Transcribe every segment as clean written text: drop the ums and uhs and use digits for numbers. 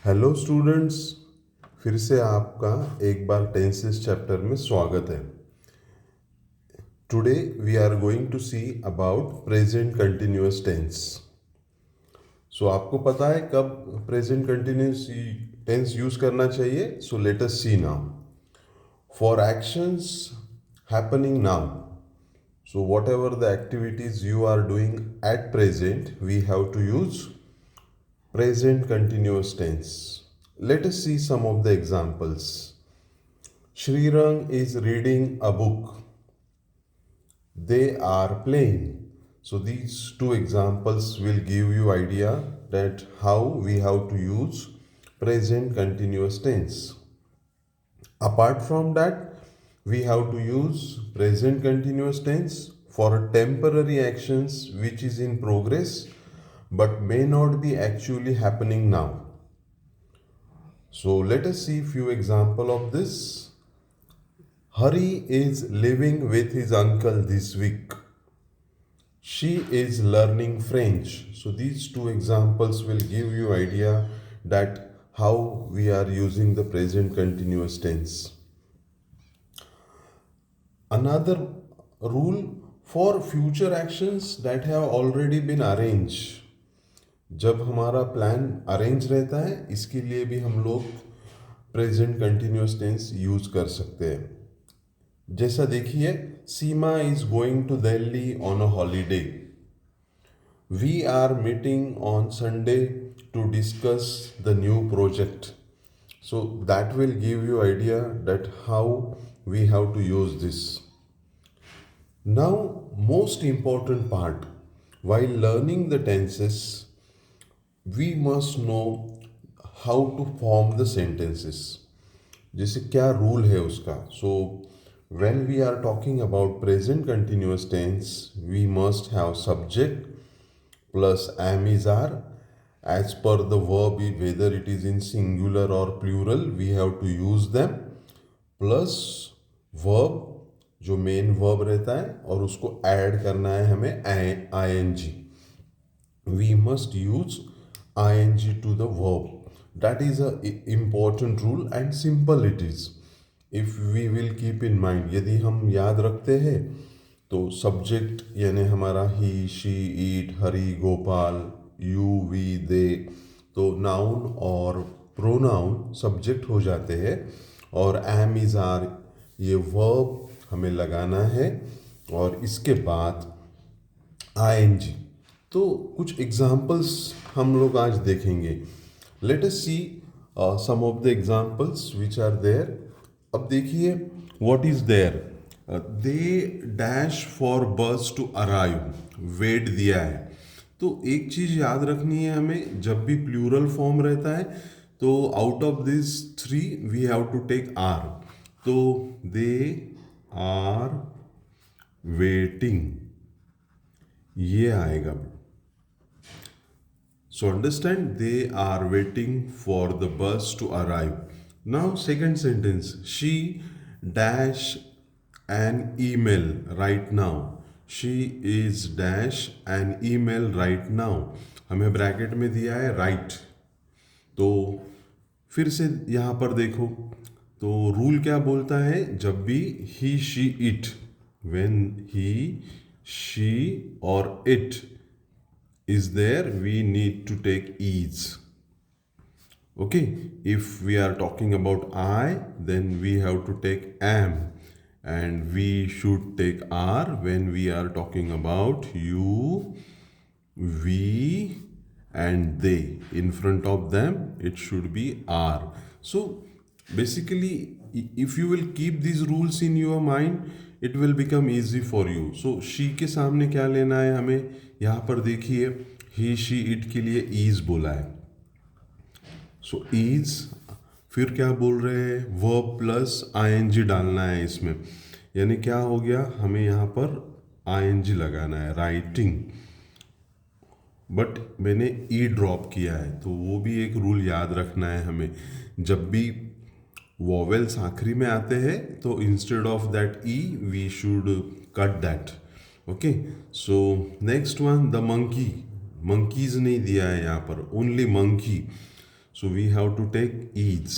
Hello students, फिर से आपका एक बार टेंसेस चैप्टर में स्वागत है। Today we are going to see about present continuous tense. So आपको पता है कब प्रेजेंट कंटिन्यूअस टेंस यूज करना चाहिए? So let us see now. For actions happening now, so whatever the activities you are doing at present, we have to use present continuous tense. Let us see some of the examples. Shrirang is reading a book. They are playing. So these two examples will give you idea that how we have to use present continuous tense. Apart from that, we have to use present continuous tense for temporary actions which is in progress but may not be actually happening now. So let us see few example of this. Hari is living with his uncle this week. She is learning French. So these two examples will give you idea that how we are using the present continuous tense. Another rule for future actions that have already been arranged. जब हमारा plan arrange रहता है, इसके लिए भी हम लोग present continuous tense use कर सकते हैं। जैसा देखिए, Seema is going to Delhi on a holiday. We are meeting on Sunday to discuss the new project. So that will give you idea that how we have to use this. Now, most important part, while learning the tenses, we must know how to form the sentences. जैसे क्या rule है उसका? So when we are talking about present continuous tense, we must have subject plus am is are. As per the verb, whether it is in singular or plural, we have to use them, plus verb जो main verb रहता है और उसको add करना है हमें ing. We must use ing to the verb. That is a important rule and simple it is. If we will keep in mind, यदि हम याद रखते हैं तो सब्जेक्ट यानी हमारा he, she, it, Hari, Gopal, you, we, they, तो नाउन और प्रोनाउन सब्जेक्ट हो जाते हैं और एम इज आर ये वर्ब हमें लगाना है और इसके बाद आईएनजी। तो कुछ एग्जाम्पल्स हम लोग आज देखेंगे। Let us see some of the examples which are there. अब देखिए what is there. They dash for bus to arrive, wait दिया है। तो एक चीज याद रखनी है हमें, जब भी प्लूरल फॉर्म रहता है तो out of this three we have to take are. तो दे आर वेटिंग, ये आएगा। So understand, they are waiting for the bus to arrive. Now second sentence, she dash an email right now. She is dash an email right now. हमें bracket में दिया है right. तो फिर से यहाँ पर देखो, तो रूल क्या बोलता है? जब भी he, she, it, when he, she or it is there, we need to take is. Okay, if we are talking about I, then we have to take am, and we should take are when we are talking about you, we, and they. In front of them it should be are. So basically, if you will keep these rules in your mind, it will become easy for you. So she के सामने क्या लेना है हमें? यहाँ पर देखिए, ही, she, it के लिए ईज बोला है। सो ईज, फिर क्या बोल रहे हैं? वर्ब प्लस आईएनजी डालना है इसमें। यानी क्या हो गया? हमें यहाँ पर आईएनजी लगाना है, राइटिंग। बट मैंने ई ड्रॉप किया है, तो वो भी एक रूल याद रखना है हमें। जब भी वॉवेल्स आखिरी में आते हैं तो instead of that E V should cut that. Okay, so next one, the monkey. Monkeys नहीं दिया है यहाँ पर, only monkey. So we have to take eats.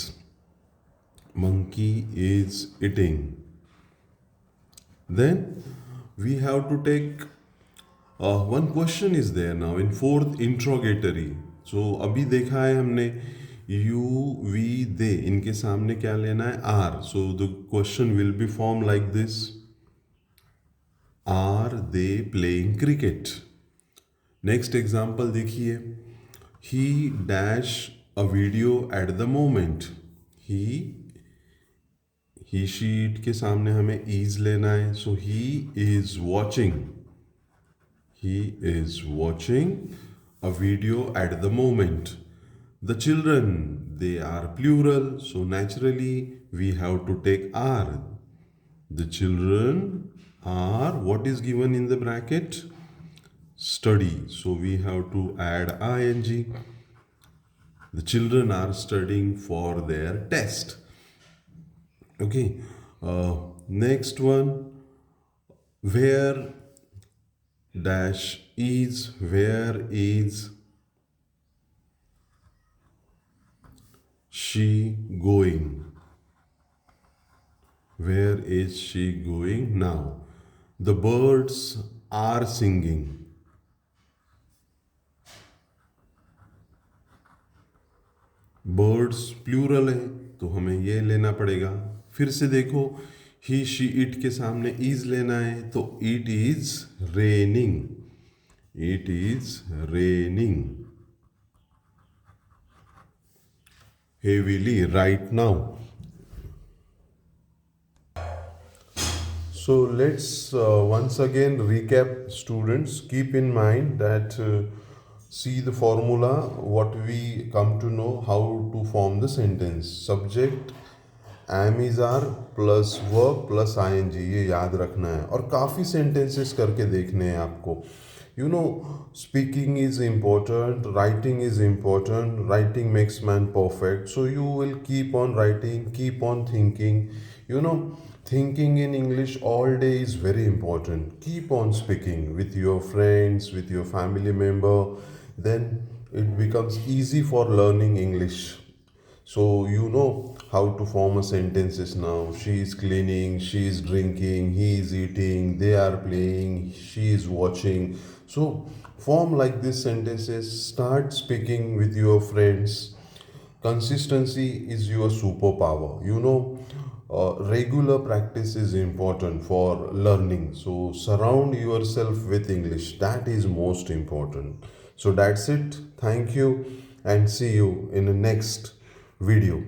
Monkey is eating. Then we have to take one question is there now in fourth interrogatory. So अभी देखा है हमने you, we, they, इनके सामने क्या लेना है are. So the question will be formed like this: Are they playing cricket? Next example देखिए, he dash a video at the moment. He she it के सामने हमें इज लेना है. So he is watching. He is watching a video at the moment. The children, they are plural, so naturally we have to take are. The children are, what is given in the bracket? Study. So we have to add ing. The children are studying for their test. Okay. Next one, where dash is, where is she going? Where is she going now? The birds are singing. Birds plural है तो हमें ये लेना पड़ेगा. फिर से देखो, ही she it के सामने इज लेना है तो it is raining. It is raining heavily right now. So let's once again recap, students. Keep in mind that see the formula, what we come to know how to form the sentence. Subject am is are plus verb plus ing, ये याद रखना है. और काफ़ी sentences करके देखने हैं आपको. You know, speaking is important, writing is important. Writing makes man perfect. So you will keep on writing, keep on thinking. You know, thinking in English all day is very important. Keep on speaking with your friends, with your family member. Then it becomes easy for learning English. So you know how to form a sentences now. She is cleaning, she is drinking, he is eating, they are playing, she is watching. So form like these sentences. Start speaking with your friends. Consistency is your superpower. You know, regular practice is important for learning. So surround yourself with English. That is most important. So that's it. Thank you and see you in the next video.